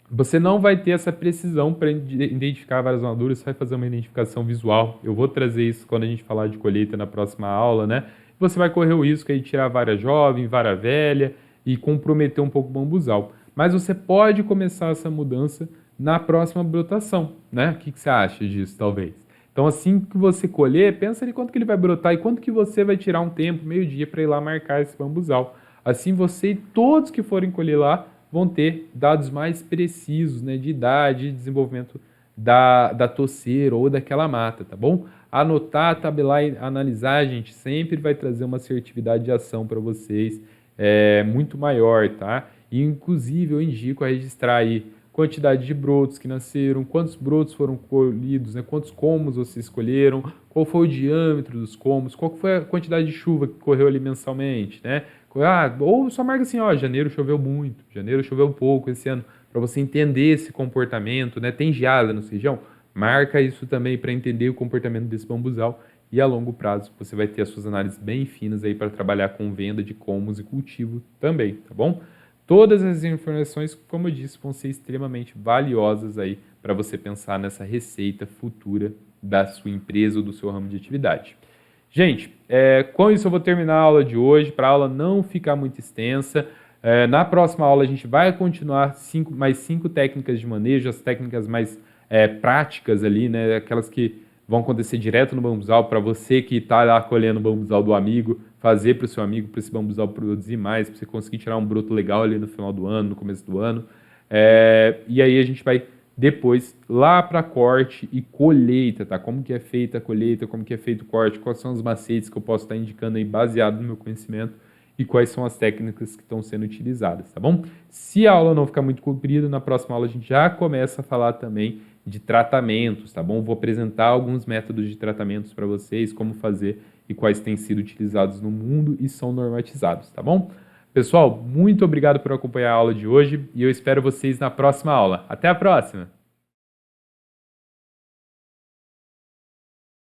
você não vai ter essa precisão para identificar várias maduras, você vai fazer uma identificação visual. Eu vou trazer isso quando a gente falar de colheita na próxima aula, né? Você vai correr o risco aí de tirar vara jovem, vara velha e comprometer um pouco o bambuzal. Mas você pode começar essa mudança na próxima brotação, né? O que você acha disso, talvez? Então, assim que você colher, pensa em quanto que ele vai brotar e quanto que você vai tirar um tempo, meio-dia, para ir lá marcar esse bambuzal. Assim, você e todos que forem colher lá vão ter dados mais precisos, né, de idade e desenvolvimento da toceira ou daquela mata, tá bom? Anotar, tabelar e analisar, gente, sempre vai trazer uma assertividade de ação para vocês muito maior, tá? E, inclusive, eu indico a registrar aí quantidade de brotos que nasceram, quantos brotos foram colhidos, né? Quantos comos vocês escolheram, qual foi o diâmetro dos comos, qual foi a quantidade de chuva que correu ali mensalmente, né? Ou só marca assim, ó, janeiro choveu muito, janeiro choveu pouco esse ano, para você entender esse comportamento, né? Tem geada na região? Marca isso também para entender o comportamento desse bambuzal e a longo prazo você vai ter as suas análises bem finas aí para trabalhar com venda de comos e cultivo também, tá bom? Todas as informações, como eu disse, vão ser extremamente valiosas aí para você pensar nessa receita futura da sua empresa ou do seu ramo de atividade. Gente, com isso eu vou terminar a aula de hoje, para a aula não ficar muito extensa. Na próxima aula a gente vai continuar mais 5 técnicas de manejo, as técnicas mais práticas ali, né? Aquelas que vão acontecer direto no bambuzal, para você que está lá colhendo o bambuzal do amigo, fazer para o seu amigo, para esse bambuzal produzir mais, para você conseguir tirar um broto legal ali no final do ano, no começo do ano. E aí a gente vai depois lá para corte e colheita, tá? Como que é feita a colheita, como que é feito o corte, quais são os macetes que eu posso estar indicando aí baseado no meu conhecimento e quais são as técnicas que estão sendo utilizadas, tá bom? Se a aula não ficar muito comprida, na próxima aula a gente já começa a falar também de tratamentos, tá bom? Vou apresentar alguns métodos de tratamentos para vocês, como fazer e quais têm sido utilizados no mundo e são normatizados, tá bom? Pessoal, muito obrigado por acompanhar a aula de hoje e eu espero vocês na próxima aula. Até a próxima!